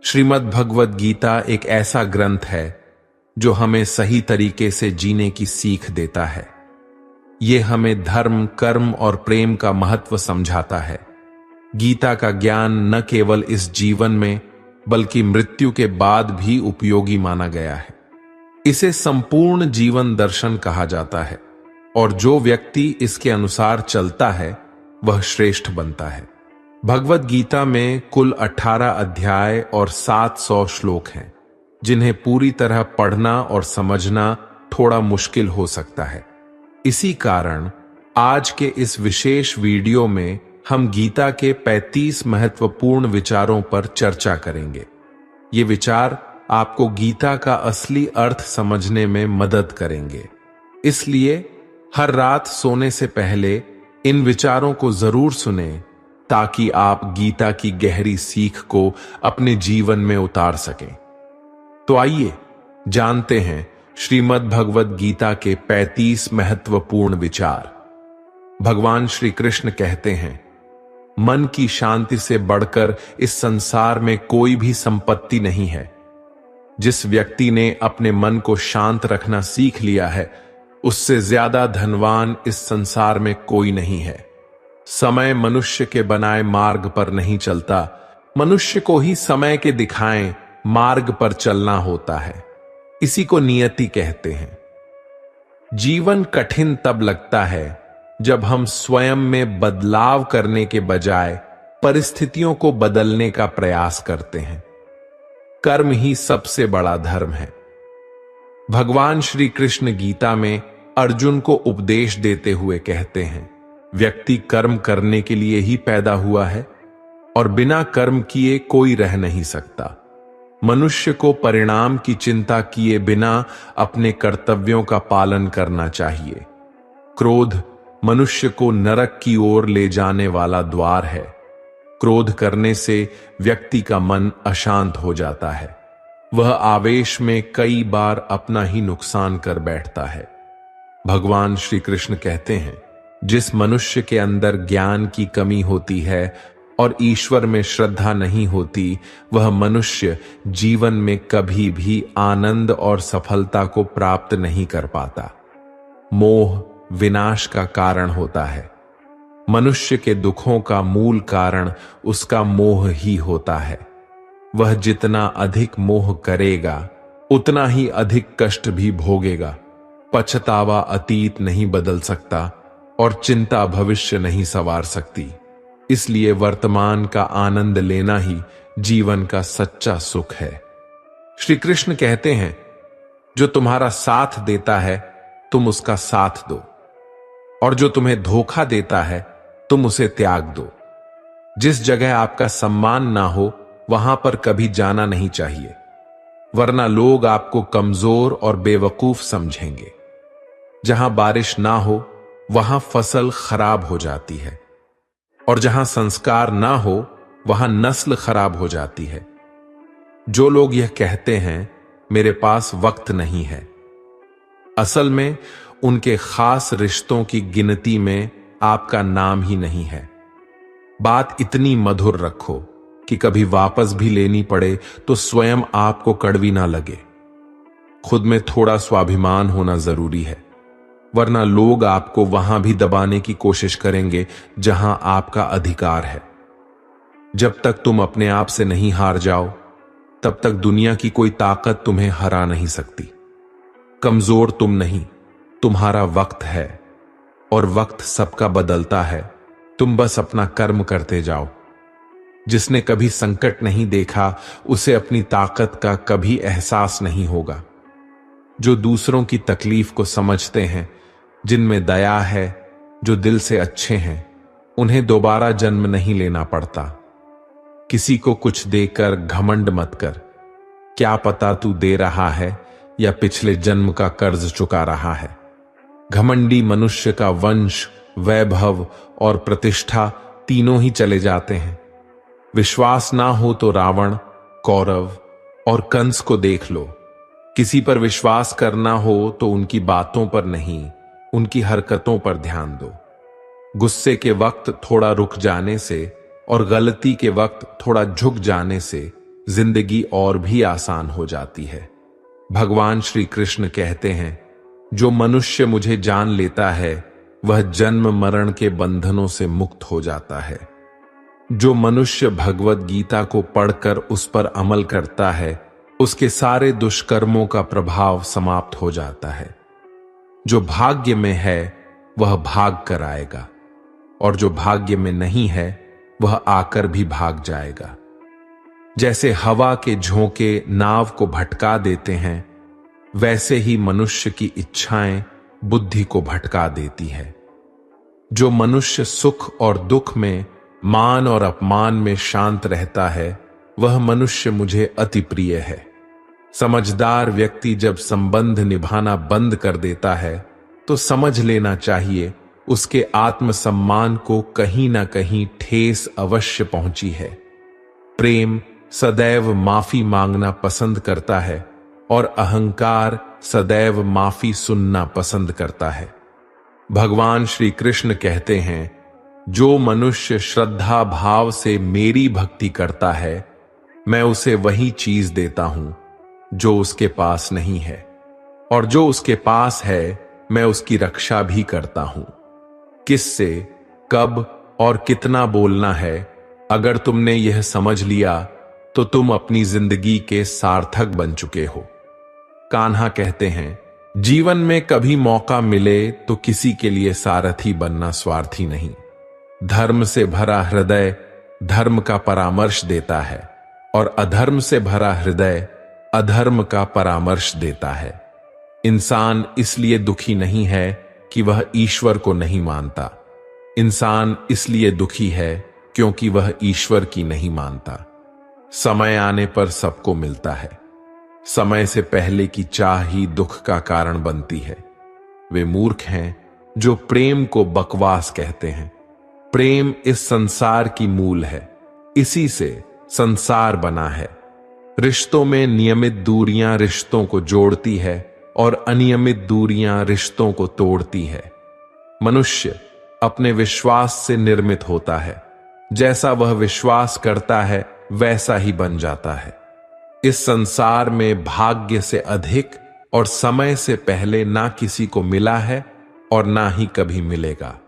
श्रीमद् भगवद गीता एक ऐसा ग्रंथ है जो हमें सही तरीके से जीने की सीख देता है। ये हमें धर्म, कर्म और प्रेम का महत्व समझाता है। गीता का ज्ञान न केवल इस जीवन में बल्कि मृत्यु के बाद भी उपयोगी माना गया है। इसे संपूर्ण जीवन दर्शन कहा जाता है और जो व्यक्ति इसके अनुसार चलता है वह श्रेष्ठ बनता है। भगवद गीता में कुल 18 अध्याय और 700 श्लोक हैं, जिन्हें पूरी तरह पढ़ना और समझना थोड़ा मुश्किल हो सकता है। इसी कारण आज के इस विशेष वीडियो में हम गीता के 35 महत्वपूर्ण विचारों पर चर्चा करेंगे। ये विचार आपको गीता का असली अर्थ समझने में मदद करेंगे। इसलिए हर रात सोने से पहले इन विचारों को जरूर सुनें ताकि आप गीता की गहरी सीख को अपने जीवन में उतार सकें। तो आइए जानते हैं श्रीमद् भगवद गीता के 35 महत्वपूर्ण विचार। भगवान श्री कृष्ण कहते हैं, मन की शांति से बढ़कर इस संसार में कोई भी संपत्ति नहीं है। जिस व्यक्ति ने अपने मन को शांत रखना सीख लिया है, उससे ज्यादा धनवान इस संसार में कोई नहीं है। समय मनुष्य के बनाए मार्ग पर नहीं चलता, मनुष्य को ही समय के दिखाएं मार्ग पर चलना होता है। इसी को नियति कहते हैं। जीवन कठिन तब लगता है जब हम स्वयं में बदलाव करने के बजाय परिस्थितियों को बदलने का प्रयास करते हैं। कर्म ही सबसे बड़ा धर्म है। भगवान श्री कृष्ण गीता में अर्जुन को उपदेश देते हुए कहते हैं, व्यक्ति कर्म करने के लिए ही पैदा हुआ है और बिना कर्म किए कोई रह नहीं सकता। मनुष्य को परिणाम की चिंता किए बिना अपने कर्तव्यों का पालन करना चाहिए। क्रोध मनुष्य को नरक की ओर ले जाने वाला द्वार है। क्रोध करने से व्यक्ति का मन अशांत हो जाता है। वह आवेश में कई बार अपना ही नुकसान कर बैठता है। भगवान श्री कृष्ण कहते हैं, जिस मनुष्य के अंदर ज्ञान की कमी होती है और ईश्वर में श्रद्धा नहीं होती, वह मनुष्य जीवन में कभी भी आनंद और सफलता को प्राप्त नहीं कर पाता। मोह विनाश का कारण होता है। मनुष्य के दुखों का मूल कारण उसका मोह ही होता है। वह जितना अधिक मोह करेगा उतना ही अधिक कष्ट भी भोगेगा। पछतावा अतीत नहीं बदल सकता और चिंता भविष्य नहीं संवार सकती। इसलिए वर्तमान का आनंद लेना ही जीवन का सच्चा सुख है। श्री कृष्ण कहते हैं, जो तुम्हारा साथ देता है तुम उसका साथ दो, और जो तुम्हें धोखा देता है तुम उसे त्याग दो। जिस जगह आपका सम्मान ना हो वहां पर कभी जाना नहीं चाहिए, वरना लोग आपको कमजोर और बेवकूफ समझेंगे। जहां बारिश ना हो वहां फसल खराब हो जाती है, और जहां संस्कार ना हो वहां नस्ल खराब हो जाती है। जो लोग यह कहते हैं मेरे पास वक्त नहीं है, असल में उनके खास रिश्तों की गिनती में आपका नाम ही नहीं है। बात इतनी मधुर रखो कि कभी वापस भी लेनी पड़े तो स्वयं आपको कड़वी ना लगे। खुद में थोड़ा स्वाभिमान होना जरूरी है, वरना लोग आपको वहां भी दबाने की कोशिश करेंगे जहां आपका अधिकार है। जब तक तुम अपने आप से नहीं हार जाओ तब तक दुनिया की कोई ताकत तुम्हें हरा नहीं सकती। कमजोर तुम नहीं, तुम्हारा वक्त है, और वक्त सबका बदलता है। तुम बस अपना कर्म करते जाओ। जिसने कभी संकट नहीं देखा उसे अपनी ताकत का कभी एहसास नहीं होगा। जो दूसरों की तकलीफ को समझते हैं, जिनमें दया है, जो दिल से अच्छे हैं, उन्हें दोबारा जन्म नहीं लेना पड़ता। किसी को कुछ देकर घमंड मत कर। क्या पता तू दे रहा है या पिछले जन्म का कर्ज चुका रहा है। घमंडी मनुष्य का वंश, वैभव और प्रतिष्ठा तीनों ही चले जाते हैं। विश्वास ना हो तो रावण, कौरव और कंस को देख लो। किसी पर विश्वास करना हो तो उनकी बातों पर नहीं, उनकी हरकतों पर ध्यान दो। गुस्से के वक्त थोड़ा रुक जाने से और गलती के वक्त थोड़ा झुक जाने से जिंदगी और भी आसान हो जाती है। भगवान श्री कृष्ण कहते हैं, जो मनुष्य मुझे जान लेता है वह जन्म मरण के बंधनों से मुक्त हो जाता है। जो मनुष्य भगवत गीता को पढ़कर उस पर अमल करता है उसके सारे दुष्कर्मों का प्रभाव समाप्त हो जाता है। जो भाग्य में है वह भाग कर आएगा और जो भाग्य में नहीं है वह आकर भी भाग जाएगा। जैसे हवा के झोंके नाव को भटका देते हैं, वैसे ही मनुष्य की इच्छाएं बुद्धि को भटका देती है। जो मनुष्य सुख और दुख में, मान और अपमान में शांत रहता है वह मनुष्य मुझे अति प्रिय है। समझदार व्यक्ति जब संबंध निभाना बंद कर देता है तो समझ लेना चाहिए उसके आत्मसम्मान को कहीं ना कहीं ठेस अवश्य पहुंची है। प्रेम सदैव माफी मांगना पसंद करता है और अहंकार सदैव माफी सुनना पसंद करता है। भगवान श्री कृष्ण कहते हैं, जो मनुष्य श्रद्धा भाव से मेरी भक्ति करता है मैं उसे वही चीज देता हूं जो उसके पास नहीं है, और जो उसके पास है मैं उसकी रक्षा भी करता हूं। किससे, कब और कितना बोलना है, अगर तुमने यह समझ लिया तो तुम अपनी जिंदगी के सार्थक बन चुके हो। कान्हा कहते हैं, जीवन में कभी मौका मिले तो किसी के लिए सारथी बनना स्वार्थी नहीं। धर्म से भरा हृदय धर्म का परामर्श देता है और अधर्म से भरा हृदय अधर्म का परामर्श देता है। इंसान इसलिए दुखी नहीं है कि वह ईश्वर को नहीं मानता। इंसान इसलिए दुखी है क्योंकि वह ईश्वर की नहीं मानता। समय आने पर सबको मिलता है। समय से पहले की चाह ही दुख का कारण बनती है। वे मूर्ख हैं जो प्रेम को बकवास कहते हैं। प्रेम इस संसार की मूल है, इसी से संसार बना है। रिश्तों में नियमित दूरियां रिश्तों को जोड़ती है और अनियमित दूरियां रिश्तों को तोड़ती है। मनुष्य अपने विश्वास से निर्मित होता है। जैसा वह विश्वास करता है वैसा ही बन जाता है। इस संसार में भाग्य से अधिक और समय से पहले ना किसी को मिला है और ना ही कभी मिलेगा।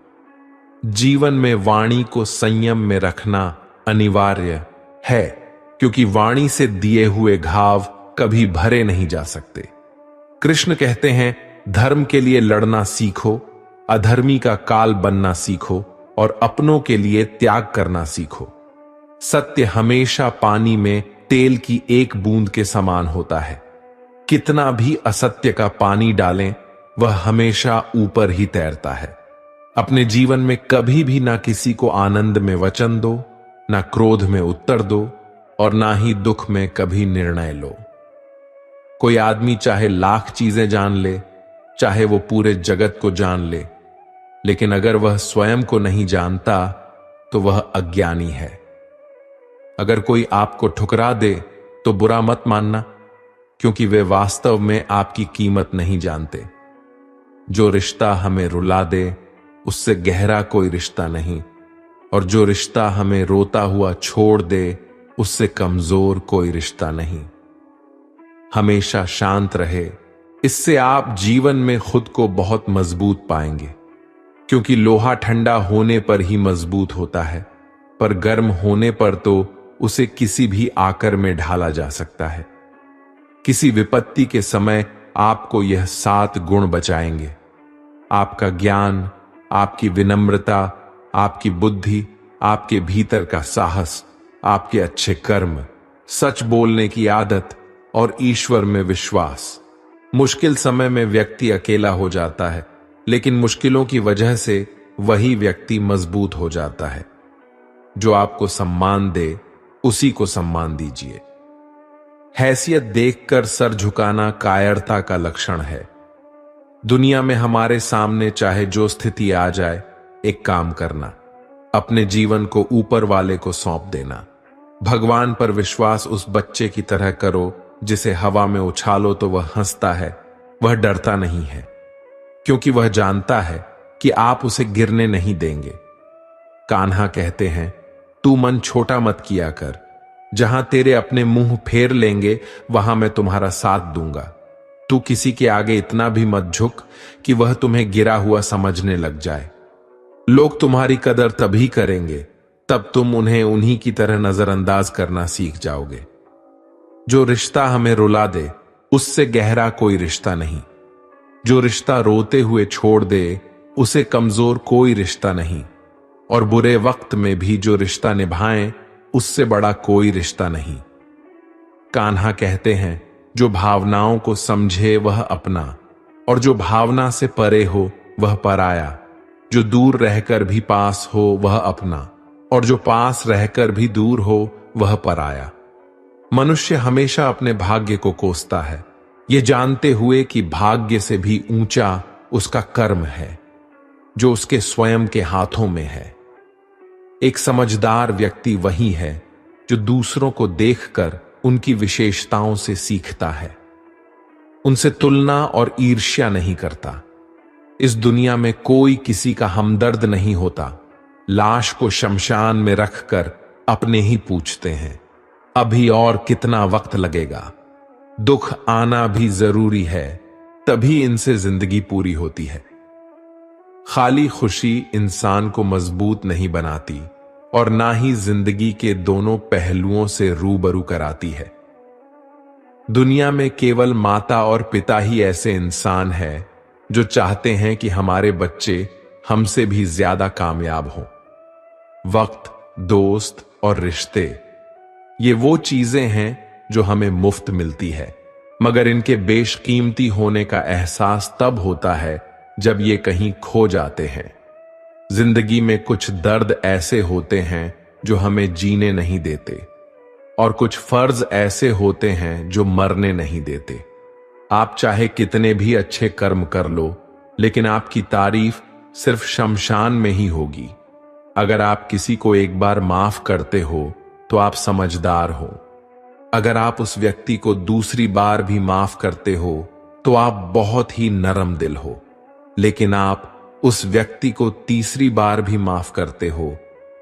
जीवन में वाणी को संयम में रखना अनिवार्य है, क्योंकि वाणी से दिए हुए घाव कभी भरे नहीं जा सकते। कृष्ण कहते हैं, धर्म के लिए लड़ना सीखो, अधर्मी का काल बनना सीखो और अपनों के लिए त्याग करना सीखो। सत्य हमेशा पानी में तेल की एक बूंद के समान होता है। कितना भी असत्य का पानी डालें वह हमेशा ऊपर ही तैरता है। अपने जीवन में कभी भी ना किसी को आनंद में वचन दो, ना क्रोध में उत्तर दो और ना ही दुख में कभी निर्णय लो। कोई आदमी चाहे लाख चीजें जान ले, चाहे वो पूरे जगत को जान ले, लेकिन अगर वह स्वयं को नहीं जानता तो वह अज्ञानी है। अगर कोई आपको ठुकरा दे तो बुरा मत मानना, क्योंकि वे वास्तव में आपकी कीमत नहीं जानते। जो रिश्ता हमें रुला दे उससे गहरा कोई रिश्ता नहीं, और जो रिश्ता हमें रोता हुआ छोड़ दे उससे कमजोर कोई रिश्ता नहीं। हमेशा शांत रहे, इससे आप जीवन में खुद को बहुत मजबूत पाएंगे, क्योंकि लोहा ठंडा होने पर ही मजबूत होता है, पर गर्म होने पर तो उसे किसी भी आकर में ढाला जा सकता है। किसी विपत्ति के समय आपको यह 7 गुण बचाएंगे: आपका ज्ञान, आपकी विनम्रता, आपकी बुद्धि, आपके भीतर का साहस, आपके अच्छे कर्म, सच बोलने की आदत और ईश्वर में विश्वास। मुश्किल समय में व्यक्ति अकेला हो जाता है, लेकिन मुश्किलों की वजह से वही व्यक्ति मजबूत हो जाता है। जो आपको सम्मान दे उसी को सम्मान दीजिए। हैसियत देखकर सर झुकाना कायरता का लक्षण है। दुनिया में हमारे सामने चाहे जो स्थिति आ जाए, एक काम करना, अपने जीवन को ऊपर वाले को सौंप देना। भगवान पर विश्वास उस बच्चे की तरह करो जिसे हवा में उछालो तो वह हंसता है, वह डरता नहीं है, क्योंकि वह जानता है कि आप उसे गिरने नहीं देंगे। कान्हा कहते हैं, तू मन छोटा मत किया कर, जहां तेरे अपने मुंह फेर लेंगे वहां मैं तुम्हारा साथ दूंगा। तू किसी के आगे इतना भी मत झुक कि वह तुम्हें गिरा हुआ समझने लग जाए। लोग तुम्हारी कदर तभी करेंगे तब तुम उन्हें उन्हीं की तरह नजरअंदाज करना सीख जाओगे। जो रिश्ता हमें रुला दे उससे गहरा कोई रिश्ता नहीं। जो रिश्ता रोते हुए छोड़ दे उसे कमजोर कोई रिश्ता नहीं। और बुरे वक्त में भी जो रिश्ता निभाए उससे बड़ा कोई रिश्ता नहीं। कान्हा कहते हैं, जो भावनाओं को समझे वह अपना, और जो भावना से परे हो वह पराया। जो दूर रहकर भी पास हो वह अपना, और जो पास रहकर भी दूर हो वह पराया। मनुष्य हमेशा अपने भाग्य को कोसता है, ये जानते हुए कि भाग्य से भी ऊंचा उसका कर्म है जो उसके स्वयं के हाथों में है। एक समझदार व्यक्ति वही है जो दूसरों को देखकर उनकी विशेषताओं से सीखता है, उनसे तुलना और ईर्ष्या नहीं करता। इस दुनिया में कोई किसी का हमदर्द नहीं होता। लाश को शमशान में रखकर अपने ही पूछते हैं, अभी और कितना वक्त लगेगा। दुख आना भी जरूरी है, तभी इनसे जिंदगी पूरी होती है। खाली खुशी इंसान को मजबूत नहीं बनाती और ना ही जिंदगी के दोनों पहलुओं से रूबरू कराती है। दुनिया में केवल माता और पिता ही ऐसे इंसान हैं जो चाहते हैं कि हमारे बच्चे हमसे भी ज्यादा कामयाब हों। वक्त, दोस्त और रिश्ते, ये वो चीजें हैं जो हमें मुफ्त मिलती है, मगर इनके बेशकीमती होने का एहसास तब होता है जब ये कहीं खो जाते हैं। जिंदगी में कुछ दर्द ऐसे होते हैं जो हमें जीने नहीं देते, और कुछ फर्ज ऐसे होते हैं जो मरने नहीं देते। आप चाहे कितने भी अच्छे कर्म कर लो, लेकिन आपकी तारीफ सिर्फ शमशान में ही होगी। अगर आप किसी को एक बार माफ करते हो तो आप समझदार हो। अगर आप उस व्यक्ति को दूसरी बार भी माफ करते हो तो आप बहुत ही नरम दिल हो। लेकिन आप उस व्यक्ति को तीसरी बार भी माफ करते हो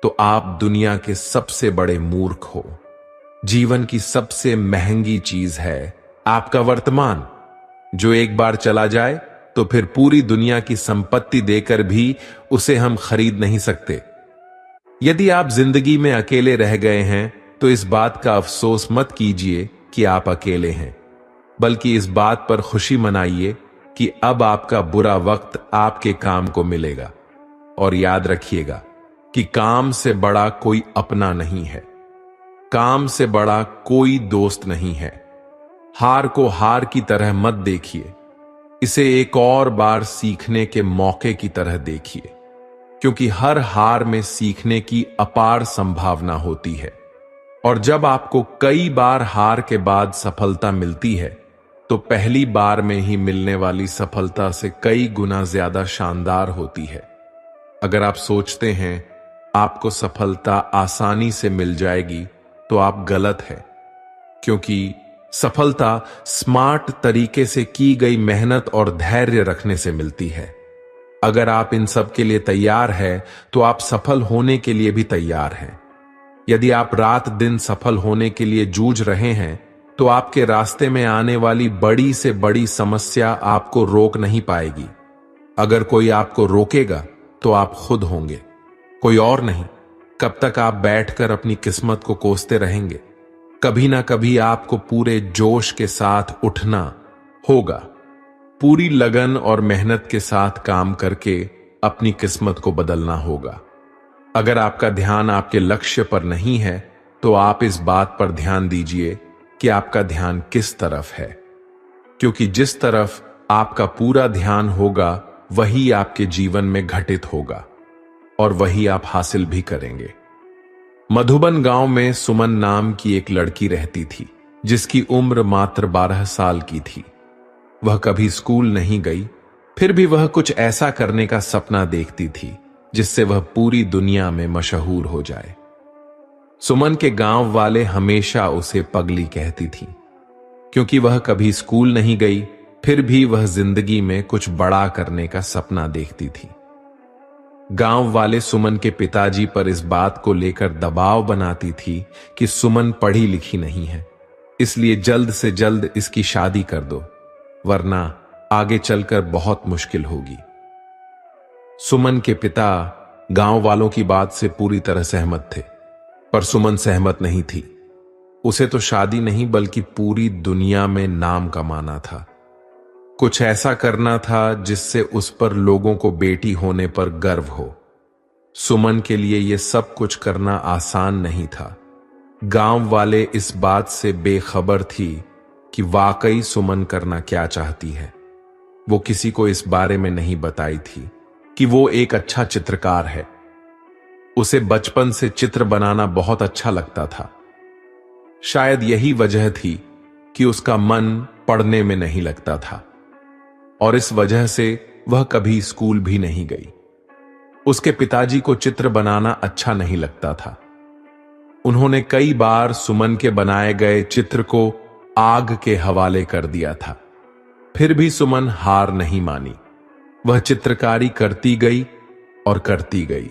तो आप दुनिया के सबसे बड़े मूर्ख हो। जीवन की सबसे महंगी चीज है आपका वर्तमान, जो एक बार चला जाए तो फिर पूरी दुनिया की संपत्ति देकर भी उसे हम खरीद नहीं सकते। यदि आप जिंदगी में अकेले रह गए हैं तो इस बात का अफसोस मत कीजिए कि आप अकेले हैं, बल्कि इस बात पर खुशी मनाइए कि अब आपका बुरा वक्त आपके काम को मिलेगा। और याद रखिएगा कि काम से बड़ा कोई अपना नहीं है, काम से बड़ा कोई दोस्त नहीं है। हार को हार की तरह मत देखिए, इसे एक और बार सीखने के मौके की तरह देखिए, क्योंकि हर हार में सीखने की अपार संभावना होती है। और जब आपको कई बार हार के बाद सफलता मिलती है तो पहली बार में ही मिलने वाली सफलता से कई गुना ज्यादा शानदार होती है। अगर आप सोचते हैं आपको सफलता आसानी से मिल जाएगी तो आप गलत हैं, क्योंकि सफलता स्मार्ट तरीके से की गई मेहनत और धैर्य रखने से मिलती है। अगर आप इन सब के लिए तैयार हैं तो आप सफल होने के लिए भी तैयार हैं। यदि आप रात दिन सफल होने के लिए जूझ रहे हैं तो आपके रास्ते में आने वाली बड़ी से बड़ी समस्या आपको रोक नहीं पाएगी। अगर कोई आपको रोकेगा तो आप खुद होंगे, कोई और नहीं। कब तक आप बैठकर अपनी किस्मत को कोसते रहेंगे? कभी ना कभी आपको पूरे जोश के साथ उठना होगा, पूरी लगन और मेहनत के साथ काम करके अपनी किस्मत को बदलना होगा। अगर आपका ध्यान आपके लक्ष्य पर नहीं है तो आप इस बात पर ध्यान दीजिए कि आपका ध्यान किस तरफ है, क्योंकि जिस तरफ आपका पूरा ध्यान होगा वही आपके जीवन में घटित होगा और वही आप हासिल भी करेंगे। मधुबन गांव में सुमन नाम की एक लड़की रहती थी जिसकी उम्र मात्र 12 साल की थी। वह कभी स्कूल नहीं गई, फिर भी वह कुछ ऐसा करने का सपना देखती थी जिससे वह पूरी दुनिया में मशहूर हो जाए। सुमन के गांव वाले हमेशा उसे पगली कहती थी, क्योंकि वह कभी स्कूल नहीं गई, फिर भी वह जिंदगी में कुछ बड़ा करने का सपना देखती थी। गांव वाले सुमन के पिताजी पर इस बात को लेकर दबाव बनाती थी कि सुमन पढ़ी लिखी नहीं है, इसलिए जल्द से जल्द इसकी शादी कर दो, वरना आगे चलकर बहुत मुश्किल होगी। सुमन के पिता गांव वालों की बात से पूरी तरह सहमत थे, पर सुमन सहमत नहीं थी। उसे तो शादी नहीं बल्कि पूरी दुनिया में नाम कमाना था। कुछ ऐसा करना था जिससे उस पर लोगों को बेटी होने पर गर्व हो। सुमन के लिए यह सब कुछ करना आसान नहीं था। गांव वाले इस बात से बेखबर थी कि वाकई सुमन करना क्या चाहती है। वो किसी को इस बारे में नहीं बताई थी कि वो एक अच्छा चित्रकार है। उसे बचपन से चित्र बनाना बहुत अच्छा लगता था। शायद यही वजह थी कि उसका मन पढ़ने में नहीं लगता था और इस वजह से वह कभी स्कूल भी नहीं गई। उसके पिताजी को चित्र बनाना अच्छा नहीं लगता था। उन्होंने कई बार सुमन के बनाए गए चित्र को आग के हवाले कर दिया था, फिर भी सुमन हार नहीं मानी। वह चित्रकारी करती गई और करती गई।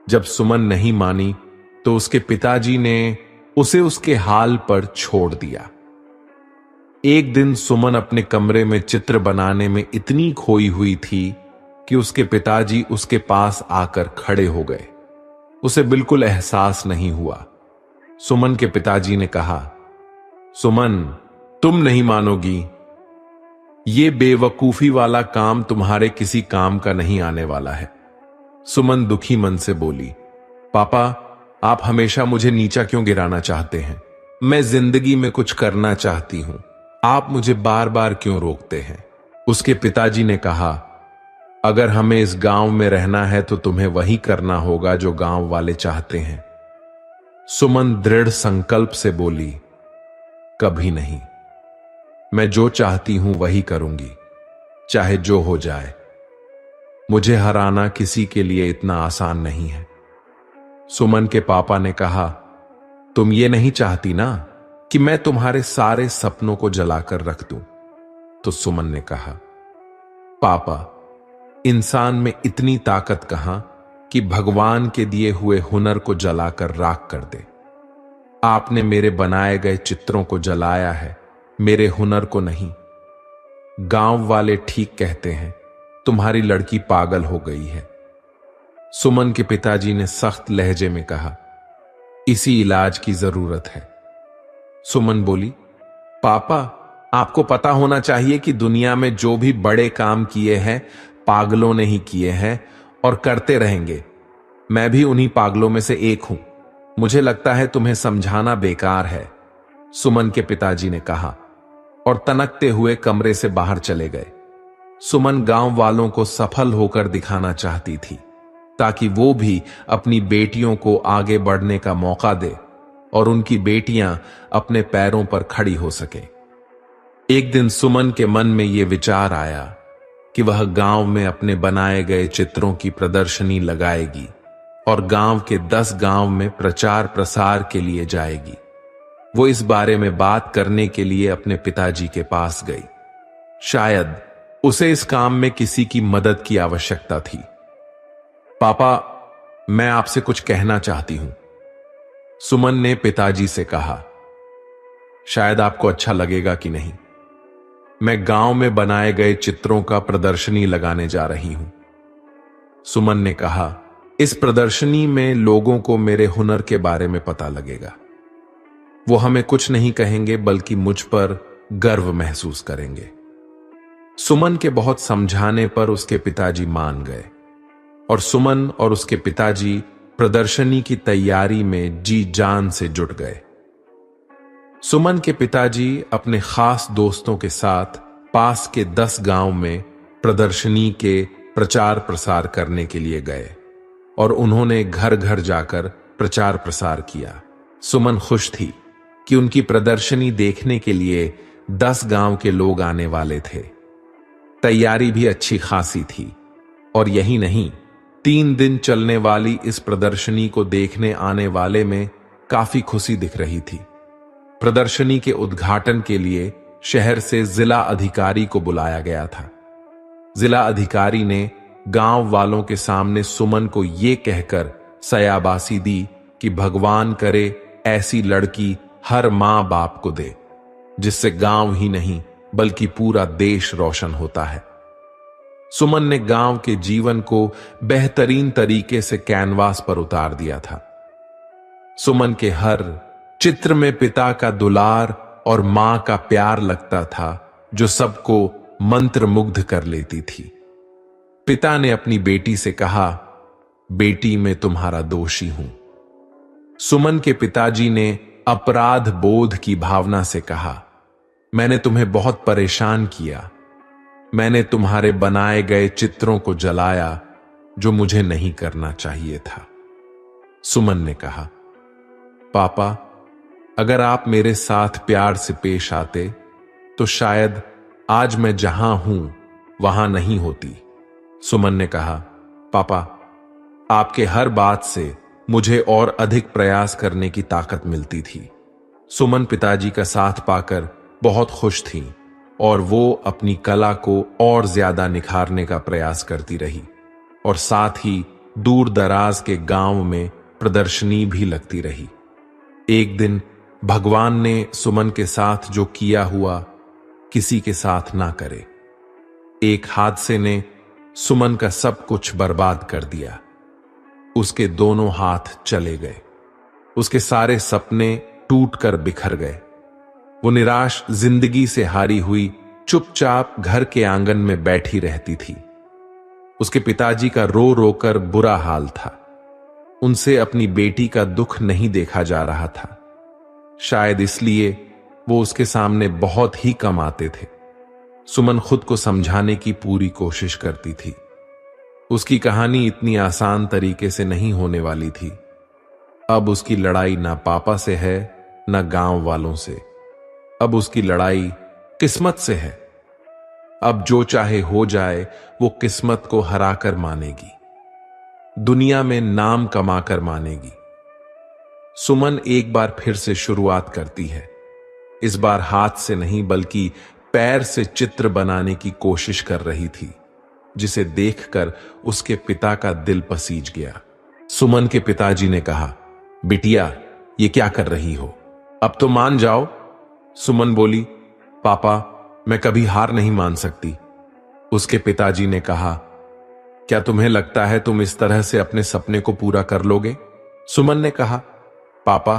जब सुमन नहीं मानी तो उसके पिताजी ने उसे उसके हाल पर छोड़ दिया। एक दिन सुमन अपने कमरे में चित्र बनाने में इतनी खोई हुई थी कि उसके पिताजी उसके पास आकर खड़े हो गए। उसे बिल्कुल एहसास नहीं हुआ। सुमन के पिताजी ने कहा, सुमन, तुम नहीं मानोगी, ये बेवकूफी वाला काम तुम्हारे किसी काम का नहीं आने वाला है। सुमन दुखी मन से बोली, पापा, आप हमेशा मुझे नीचा क्यों गिराना चाहते हैं? मैं जिंदगी में कुछ करना चाहती हूं, आप मुझे बार बार क्यों रोकते हैं? उसके पिताजी ने कहा, अगर हमें इस गांव में रहना है तो तुम्हें वही करना होगा जो गांव वाले चाहते हैं। सुमन दृढ़ संकल्प से बोली, कभी नहीं, मैं जो चाहती हूं वही करूंगी, चाहे जो हो जाए। मुझे हराना किसी के लिए इतना आसान नहीं है। सुमन के पापा ने कहा, तुम ये नहीं चाहती ना कि मैं तुम्हारे सारे सपनों को जलाकर रख दूं? तो सुमन ने कहा, पापा, इंसान में इतनी ताकत कहां कि भगवान के दिए हुए हुनर को जलाकर राख कर दे। आपने मेरे बनाए गए चित्रों को जलाया है, मेरे हुनर को नहीं। गांव वाले ठीक कहते हैं, तुम्हारी लड़की पागल हो गई है। सुमन के पिताजी ने सख्त लहजे में कहा, इसी इलाज की जरूरत है। सुमन बोली, पापा, आपको पता होना चाहिए कि दुनिया में जो भी बड़े काम किए हैं पागलों ने ही किए हैं और करते रहेंगे। मैं भी उन्हीं पागलों में से एक हूं। मुझे लगता है तुम्हें समझाना बेकार है, सुमन के पिताजी ने कहा और तनकते हुए कमरे से बाहर चले गए। सुमन गांव वालों को सफल होकर दिखाना चाहती थी ताकि वो भी अपनी बेटियों को आगे बढ़ने का मौका दे और उनकी बेटियां अपने पैरों पर खड़ी हो सके। एक दिन सुमन के मन में यह विचार आया कि वह गांव में अपने बनाए गए चित्रों की प्रदर्शनी लगाएगी और गांव के 10 गांव में प्रचार प्रसार के लिए जाएगी। वो इस बारे में बात करने के लिए अपने पिताजी के पास गई। शायद उसे इस काम में किसी की मदद की आवश्यकता थी। पापा, मैं आपसे कुछ कहना चाहती हूं, सुमन ने पिताजी से कहा। शायद आपको अच्छा लगेगा कि नहीं, मैं गांव में बनाए गए चित्रों का प्रदर्शनी लगाने जा रही हूं। सुमन ने कहा, इस प्रदर्शनी में लोगों को मेरे हुनर के बारे में पता लगेगा। वो हमें कुछ नहीं कहेंगे बल्कि मुझ पर गर्व महसूस करेंगे। सुमन के बहुत समझाने पर उसके पिताजी मान गए और सुमन और उसके पिताजी प्रदर्शनी की तैयारी में जी जान से जुट गए। सुमन के पिताजी अपने खास दोस्तों के साथ पास के 10 गांव में प्रदर्शनी के प्रचार प्रसार करने के लिए गए और उन्होंने घर घर जाकर प्रचार प्रसार किया। सुमन खुश थी कि उनकी प्रदर्शनी देखने के लिए 10 गांव के लोग आने वाले थे। तैयारी भी अच्छी खासी थी और यही नहीं, 3 दिन चलने वाली इस प्रदर्शनी को देखने आने वाले में काफी खुशी दिख रही थी। प्रदर्शनी के उद्घाटन के लिए शहर से जिला अधिकारी को बुलाया गया था। जिला अधिकारी ने गांव वालों के सामने सुमन को ये कहकर सयाबासी दी कि भगवान करे ऐसी लड़की हर मां बाप को दे, जिससे गांव ही नहीं बल्कि पूरा देश रोशन होता है। सुमन ने गांव के जीवन को बेहतरीन तरीके से कैनवास पर उतार दिया था। सुमन के हर चित्र में पिता का दुलार और मां का प्यार लगता था, जो सबको मंत्रमुग्ध कर लेती थी। पिता ने अपनी बेटी से कहा, बेटी मैं तुम्हारा दोषी हूं। सुमन के पिताजी ने अपराध बोध की भावना से कहा, मैंने तुम्हें बहुत परेशान किया। मैंने तुम्हारे बनाए गए चित्रों को जलाया, जो मुझे नहीं करना चाहिए था। सुमन ने कहा, पापा, अगर आप मेरे साथ प्यार से पेश आते तो शायद आज मैं जहां हूं वहां नहीं होती। सुमन ने कहा, पापा, आपके हर बात से मुझे और अधिक प्रयास करने की ताकत मिलती थी। सुमन पिताजी का साथ पाकर बहुत खुश थी और वो अपनी कला को और ज्यादा निखारने का प्रयास करती रही और साथ ही दूर दराज के गांव में प्रदर्शनी भी लगती रही। एक दिन भगवान ने सुमन के साथ जो किया हुआ किसी के साथ ना करे। एक हादसे ने सुमन का सब कुछ बर्बाद कर दिया। उसके दोनों हाथ चले गए। उसके सारे सपने टूटकर बिखर गए। वो निराश जिंदगी से हारी हुई चुपचाप घर के आंगन में बैठी रहती थी। उसके पिताजी का रो रोकर बुरा हाल था। उनसे अपनी बेटी का दुख नहीं देखा जा रहा था। शायद इसलिए वो उसके सामने बहुत ही कम आते थे। सुमन खुद को समझाने की पूरी कोशिश करती थी। उसकी कहानी इतनी आसान तरीके से नहीं होने वाली थी। अब उसकी लड़ाई ना पापा से है ना गांव वालों से। अब उसकी लड़ाई किस्मत से है। अब जो चाहे हो जाए वो किस्मत को हराकर मानेगी, दुनिया में नाम कमाकर मानेगी। सुमन एक बार फिर से शुरुआत करती है। इस बार हाथ से नहीं बल्कि पैर से चित्र बनाने की कोशिश कर रही थी, जिसे देखकर उसके पिता का दिल पसीज गया। सुमन के पिताजी ने कहा, बिटिया, ये क्या कर रही हो? अब तो मान जाओ। सुमन बोली, पापा, मैं कभी हार नहीं मान सकती। उसके पिताजी ने कहा, क्या तुम्हें लगता है तुम इस तरह से अपने सपने को पूरा कर लोगे? सुमन ने कहा, पापा,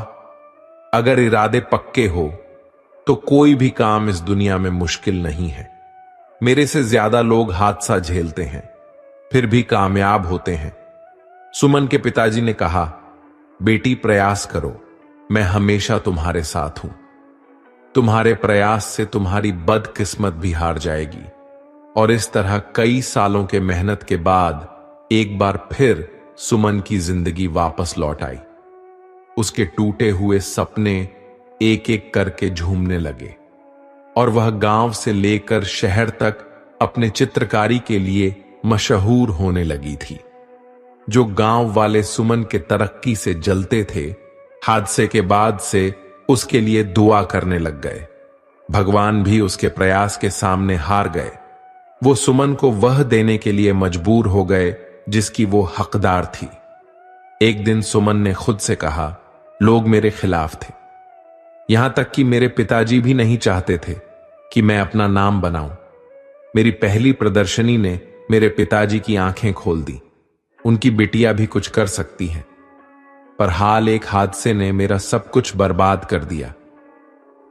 अगर इरादे पक्के हो तो कोई भी काम इस दुनिया में मुश्किल नहीं है। मेरे से ज्यादा लोग हादसा झेलते हैं, फिर भी कामयाब होते हैं। सुमन के पिताजी ने कहा, बेटी, प्रयास करो, मैं हमेशा तुम्हारे साथ हूं। तुम्हारे प्रयास से तुम्हारी बदकिस्मत भी हार जाएगी। और इस तरह कई सालों के मेहनत के बाद एक बार फिर सुमन की जिंदगी वापस लौट आई। उसके टूटे हुए सपने एक एक करके झूमने लगे और वह गांव से लेकर शहर तक अपने चित्रकारी के लिए मशहूर होने लगी थी। जो गांव वाले सुमन के तरक्की से जलते थे, हादसे के बाद से उसके लिए दुआ करने लग गए। भगवान भी उसके प्रयास के सामने हार गए। वो सुमन को वह देने के लिए मजबूर हो गए जिसकी वो हकदार थी। एक दिन सुमन ने खुद से कहा, लोग मेरे खिलाफ थे। यहां तक कि मेरे पिताजी भी नहीं चाहते थे कि मैं अपना नाम बनाऊं। मेरी पहली प्रदर्शनी ने मेरे पिताजी की आंखें खोल दी। उनकी बिटिया भी कुछ कर सकती है। पर हाल एक हादसे ने मेरा सब कुछ बर्बाद कर दिया।